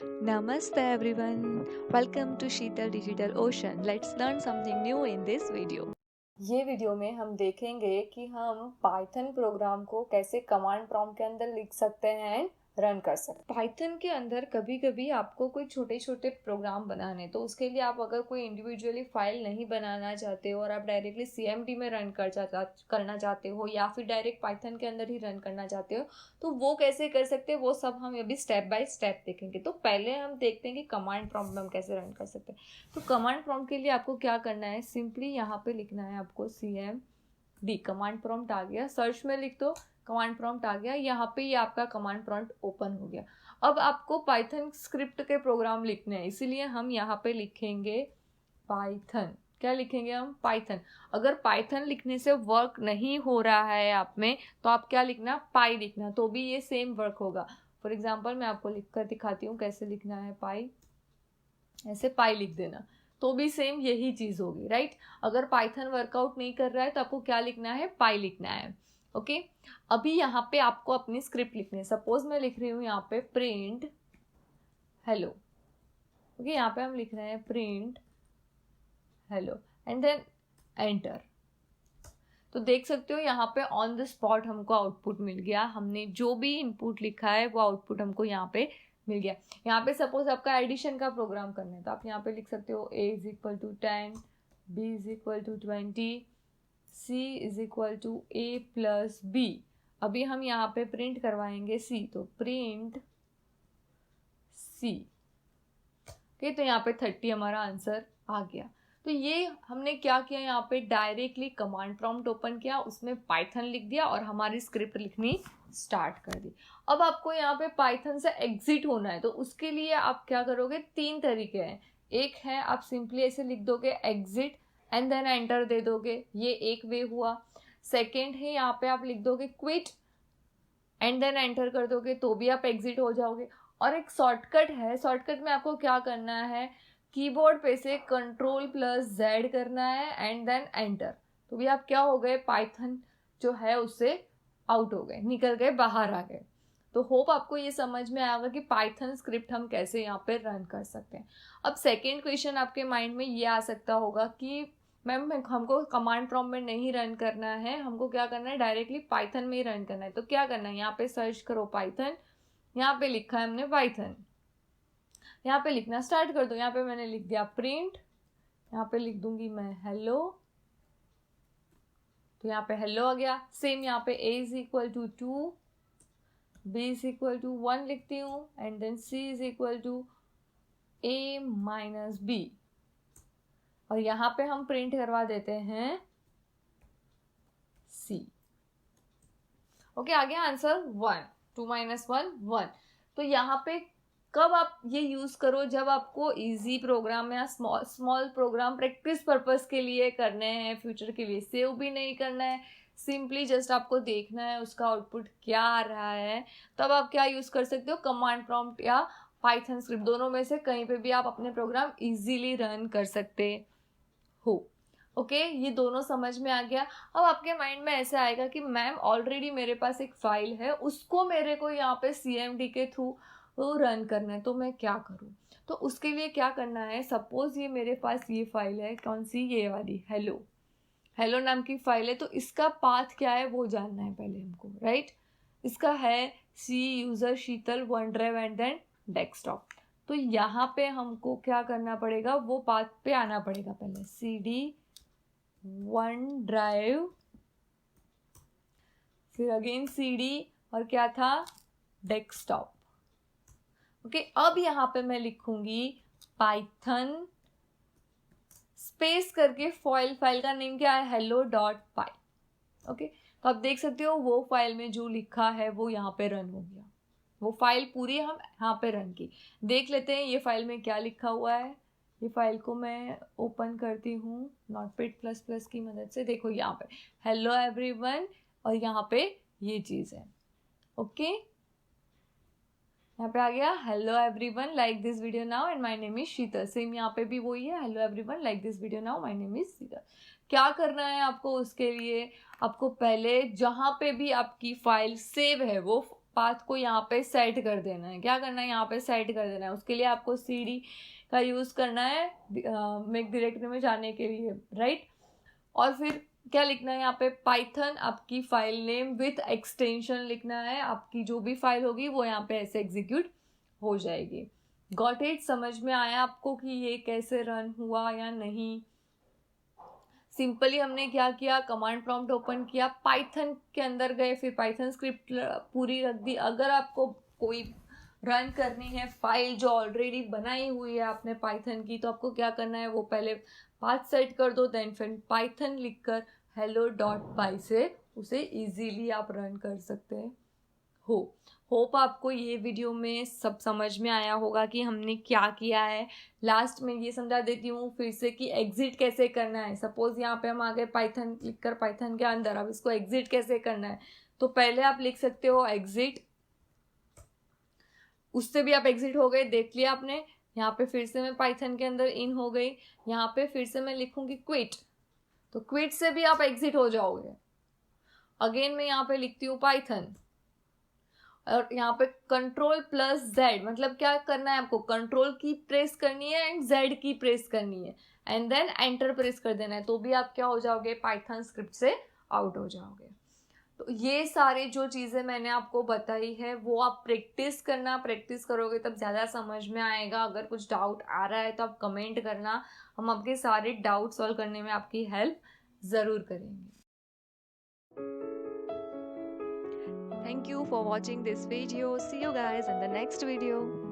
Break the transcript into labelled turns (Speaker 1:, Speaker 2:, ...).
Speaker 1: Namaste everyone. Welcome to Sheetal Digital Ocean. Let's learn something new in this video.
Speaker 2: ये video में हम देखेंगे कि हम पाइथन प्रोग्राम को कैसे कमांड प्रॉम्प्ट के अंदर लिख सकते हैं एंड रन कर सकते हैं। पाइथन के अंदर कभी कभी आपको कोई छोटे छोटे प्रोग्राम बनाने, तो उसके लिए आप अगर कोई इंडिविजुअली फाइल नहीं बनाना चाहते हो और आप डायरेक्टली CMD में रन करना चाहते हो या फिर डायरेक्ट पाइथन के अंदर ही रन करना चाहते हो, तो वो कैसे कर सकते हैं वो सब हम अभी स्टेप बाय स्टेप देखेंगे। तो पहले हम देखते हैं कि कमांड प्रॉम्प्ट में हम कैसे रन कर सकते हैं। तो कमांड प्रॉम्प्ट के लिए आपको क्या करना है, सिंपली यहाँ पे लिखना है आपको CMD। कमांड प्रॉम्प्ट आ गया, सर्च में लिख दो, कमांड प्रॉम्प्ट आ गया, यहाँ पे ये आपका कमांड प्रॉम्प्ट ओपन हो गया। अब आपको पाइथन स्क्रिप्ट के प्रोग्राम लिखने हैं, इसीलिए हम यहाँ पे लिखेंगे पाइथन। क्या लिखेंगे हम? पाइथन। अगर पाइथन लिखने से वर्क नहीं हो रहा है आप में, तो आप क्या लिखना? पाई लिखना, तो भी ये सेम वर्क होगा। फॉर एग्जाम्पल मैं आपको लिख कर दिखाती हूँ कैसे लिखना है पाई। ऐसे पाई लिख देना, तो भी सेम यही चीज होगी, राइट। अगर पाइथन वर्कआउट नहीं कर रहा है तो आपको क्या लिखना है? पाई लिखना है। ओके, अभी यहाँ पे आपको अपनी स्क्रिप्ट लिखनी है। सपोज मैं लिख रही हूँ यहाँ पे प्रिंट हेलो। ओके, यहाँ पे हम लिख रहे हैं print hello and then enter. तो देख सकते हो यहाँ पे ऑन द स्पॉट हमको आउटपुट मिल गया। हमने जो भी इनपुट लिखा है वो आउटपुट हमको यहाँ पे मिल गया। यहाँ पे सपोज आपका एडिशन का प्रोग्राम करना है, तो आप यहाँ पे लिख सकते हो A is equal to 10, B is equal to 20, C is equal to A plus B। अभी हम यहाँ पे प्रिंट करवाएंगे C, तो प्रिंट C। ओके, तो यहाँ पे 30 हमारा आंसर आ गया। तो ये हमने क्या किया, यहाँ पे डायरेक्टली कमांड प्रॉम्प्ट ओपन किया, उसमें पाइथन लिख दिया और हमारी स्क्रिप्ट लिखनी स्टार्ट कर दी। अब आपको यहाँ पे पाइथन से एग्जिट होना है, तो उसके लिए आप क्या करोगे? 3 तरीके हैं। एक है आप सिंपली ऐसे लिख दोगे एग्जिट एंड देन एंटर दे दोगे, ये एक वे हुआ। सेकेंड है यहाँ पे आप लिख दोगे क्विट एंड देन एंटर कर दोगे, तो भी आप एग्जिट हो जाओगे। और एक शॉर्टकट है, शॉर्टकट में आपको क्या करना है, कीबोर्ड पे से Ctrl+Z करना है एंड देन एंटर। तो भी आप क्या हो गए, पाइथन जो है उससे आउट हो गए, निकल गए, बाहर आ गए। तो होप आपको ये समझ में आएगा कि पाइथन स्क्रिप्ट हम कैसे यहाँ पे रन कर सकते हैं। अब सेकेंड क्वेश्चन आपके माइंड में ये आ सकता होगा कि मैम हमको कमांड प्रॉम्प्ट में नहीं रन करना है, हमको क्या करना है? डायरेक्टली पाइथन में ही रन करना है। तो क्या करना है, यहाँ पे सर्च करो पाइथन, यहाँ पे लिखा है हमने पाइथन, यहाँ पे लिखना स्टार्ट कर दो। यहाँ पे मैंने लिख दिया प्रिंट, यहाँ पे लिख दूंगी मैं हेलो, तो यहाँ पे हेलो आ गया। सेम यहाँ पे A is equal to 2, B is equal to 1 लिखती हूँ and then C is equal to A minus B, और यहाँ पे हम प्रिंट करवा देते हैं C। ओके, आ गया आंसर 1, 2 माइनस 1 1। तो यहाँ पे कब आप ये यूज करो, जब आपको इजी प्रोग्राम या स्मॉल प्रोग्राम प्रैक्टिस पर्पस के लिए करने हैं, फ्यूचर के लिए सेव भी नहीं करना है, सिंपली जस्ट आपको देखना है उसका आउटपुट क्या आ रहा है। तब आप क्या यूज कर सकते हो, कमांड प्रॉम्प्ट या पाइथन स्क्रिप्ट, दोनों में से कहीं पे भी आप अपने प्रोग्राम इजीली रन कर सकते हो। ओके, ये दोनों समझ में आ गया। अब आपके माइंड में ऐसा आएगा कि मैम ऑलरेडी मेरे पास एक फाइल है, उसको मेरे को यहाँ पे CMD के थ्रू रन करना है, तो मैं क्या करूँ? तो उसके लिए क्या करना है, सपोज ये मेरे पास ये फाइल है, कौन सी? ये वाली हेलो, हेलो नाम की फाइल है। तो इसका पाथ क्या है वो जानना है पहले हमको, राइट। इसका है C user Sheetal OneDrive and then desktop. तो यहाँ पे हमको क्या करना पड़ेगा, वो पाथ पे आना पड़ेगा पहले, CD वन ड्राइव, फिर अगेन CD, और क्या था? डेस्कटॉप। ओके, अब यहाँ पे मैं लिखूंगी पाइथन स्पेस करके फाइल का नेम क्या है? hello.py। ओके, तो आप देख सकते हो वो फाइल में जो लिखा है वो यहाँ पे रन हो गया। वो फाइल पूरी हम यहाँ पे रन की। देख लेते हैं ये फाइल में क्या लिखा हुआ है। ये फाइल को मैं ओपन करती हूँ Notepad++ की मदद से। देखो यहाँ पे हेलो एवरीवन, और यहाँ पे ये चीज़ है। ओके, यहाँ पे आ गया hello everyone like this video now and my name is Sheetal. Same यहाँ पे भी वही है, hello everyone like this video now my name is Sheetal. क्या करना है आपको? उसके लिए आपको पहले जहाँ पे भी आपकी फाइल सेव है वो पाथ को यहाँ पे सेट कर देना है। क्या करना है, यहाँ पे सेट कर देना है। उसके लिए आपको CD का यूज़ करना है मेक डायरेक्टरी में जाने के लिए, राइट। और फिर क्या लिखना है यहाँ पे, पाइथन आपकी फाइल नेम विथ एक्सटेंशन लिखना है। आपकी जो भी फाइल होगी वो यहाँ पे ऐसे एग्जीक्यूट हो जाएगी। गॉट इट, समझ में आया आपको कि ये कैसे रन हुआ या नहीं? सिंपली हमने क्या किया, कमांड प्रॉम्प्ट ओपन किया, पाइथन के अंदर गए, फिर पाइथन स्क्रिप्ट पूरी रख दी। अगर आपको कोई रन करनी है फाइल जो ऑलरेडी बनाई हुई है आपने पाइथन की, तो आपको क्या करना है, वो पहले पाथ सेट कर दो, देन फिर पाइथन लिखकर hello.py से उसे इजीली आप रन कर सकते हैं। होप आपको ये वीडियो में सब समझ में आया होगा कि हमने क्या किया है। लास्ट में ये समझा देती हूँ फिर से कि एग्जिट कैसे करना है। सपोज यहाँ पे हम आ गए पाइथन लिखकर पाइथन के अंदर, अब इसको एग्जिट कैसे करना है, तो पहले आप लिख सकते हो एग्जिट, उससे भी आप एग्जिट हो गए, देख लिया आपने। यहाँ पे फिर से मैं पाइथन के अंदर इन हो गई, यहाँ पे फिर से मैं लिखूंगी क्विट, तो क्विट से भी आप एग्जिट हो जाओगे। अगेन मैं यहाँ पे लिखती हूँ पाइथन, और यहाँ पे Ctrl+Z, मतलब क्या करना है आपको, कंट्रोल की प्रेस करनी है एंड Z की प्रेस करनी है, एंड देन एंटर प्रेस कर देना है, तो भी आप क्या हो जाओगे, पाइथन स्क्रिप्ट से आउट हो जाओगे। तो ये सारी जो चीज़ें मैंने आपको बताई है वो आप प्रैक्टिस करना, प्रैक्टिस करोगे तब ज़्यादा समझ में आएगा। अगर कुछ डाउट आ रहा है तो आप कमेंट करना, हम आपके सारे डाउट सॉल्व करने में आपकी हेल्प ज़रूर करेंगे।
Speaker 1: Thank you for watching this video. See you guys in the next video.